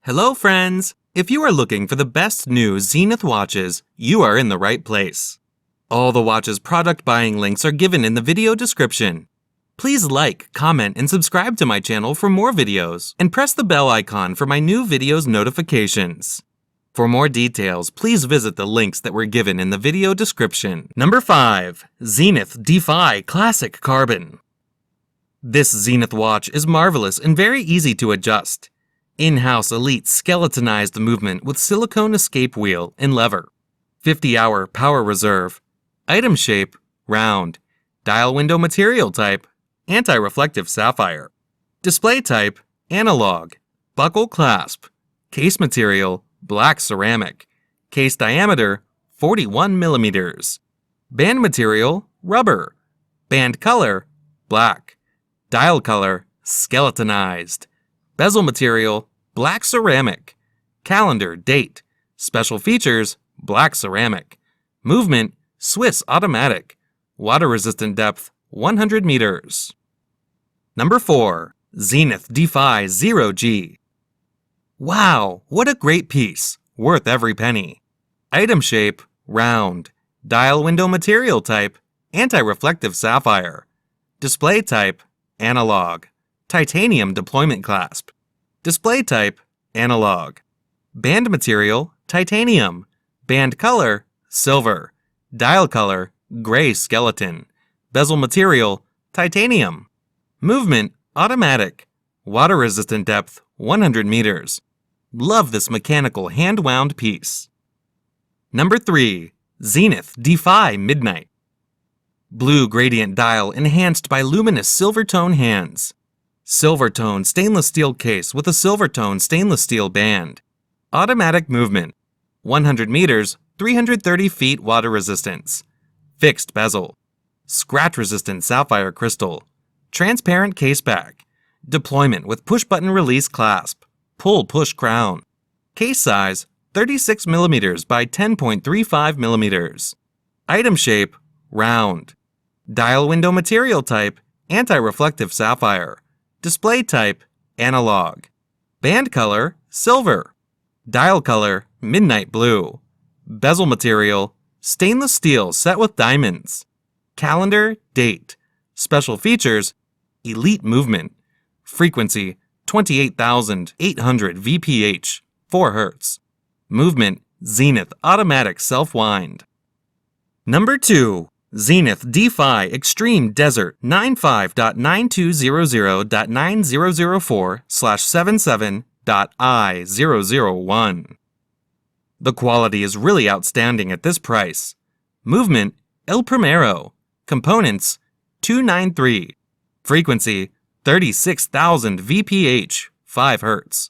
Hello friends! If you are looking for the best new Zenith watches, you are in the right place. All the watches product buying links are given in the video description. Please like, comment, and subscribe to my channel for more videos, and press the bell icon for my new videos notifications. For more details, please visit the links that were given in the video description. Number 5. Zenith Defy Classic Carbon. This Zenith watch is marvelous and very easy to adjust. In-house elite skeletonized movement with silicone escape wheel and lever. 50-hour power reserve. Item shape, round. Dial window material type, anti-reflective sapphire. Display type, analog. Buckle clasp. Case material, black ceramic. Case diameter, 41 millimeters. Band material, rubber. Band color, black. Dial color, skeletonized. Bezel material, black ceramic. Calendar, date. Special features, black ceramic. Movement, Swiss automatic. Water-resistant depth, 100 meters. Number 4. Zenith Defy ZEROG. Wow, what a great piece, worth every penny. Item shape, round. Dial window material type, anti-reflective sapphire. Display type, analog. Titanium deployment clasp. Display type, analog. Band material, titanium. Band color, silver. Dial color, gray skeleton. Bezel material, titanium. Movement, automatic. Water-resistant depth, 100 meters. Love this mechanical hand-wound piece. Number 3. Zenith Defy Midnight. Blue gradient dial enhanced by luminous silver tone hands. Silver tone stainless steel case with a silver tone stainless steel band. Automatic movement. 100 meters, 330 feet water resistance. Fixed bezel. Scratch resistant sapphire crystal. Transparent case back. Deployment with push button release clasp. Pull push crown. Case size 36 millimeters by 10.35 millimeters. Item shape, round. Dial window material type, anti-reflective sapphire. Display type, analog. Band color, silver. Dial color, midnight blue. Bezel material, stainless steel set with diamonds. Calendar, date. Special features, elite movement. Frequency, 28,800 VPH, 4 Hz. Movement, Zenith automatic self-wind. Number 2. Zenith Defy Extreme Desert 95.9200.9004/77.I001. The quality is really outstanding at this price. Movement, Primero. Components, 293. Frequency, 36,000 VPH, 5 Hz.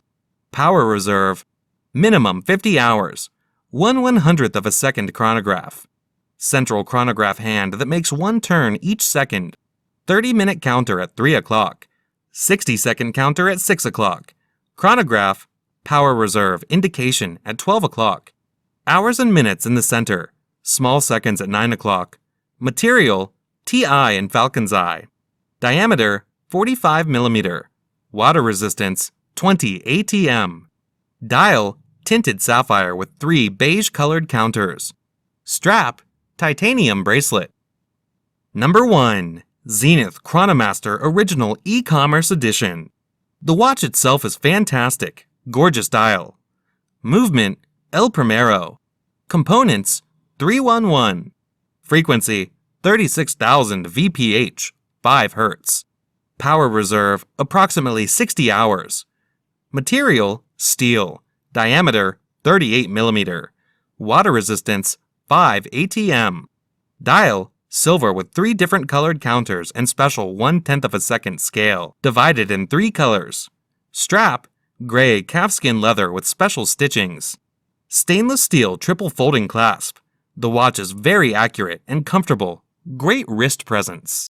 Power reserve, minimum 50 hours, 1/100th of a second chronograph. Central chronograph hand that makes one turn each second. 30-minute counter at 3 o'clock. 60-second counter at 6 o'clock. Chronograph, power reserve indication at 12 o'clock. Hours and minutes in the center. Small seconds at 9 o'clock. Material, TI and Falcon's Eye. Diameter, 45 millimeter. Water resistance, 20 ATM. Dial, tinted sapphire with 3 beige-colored counters. Strap, titanium bracelet. Number 1. Zenith Chronomaster Original E-Commerce Edition. The watch itself is fantastic. Gorgeous dial. Movement, Primero. Components, 311. Frequency, 36,000 VPH, 5 Hz. Power reserve, approximately 60 hours. Material, steel. Diameter, 38 millimeter. Water resistance, 5 ATM. Dial, silver with 3 different colored counters and special 1/10 of a second scale, divided in 3 colors. Strap, gray calfskin leather with special stitchings. Stainless steel triple folding clasp. The watch is very accurate and comfortable. Great wrist presence.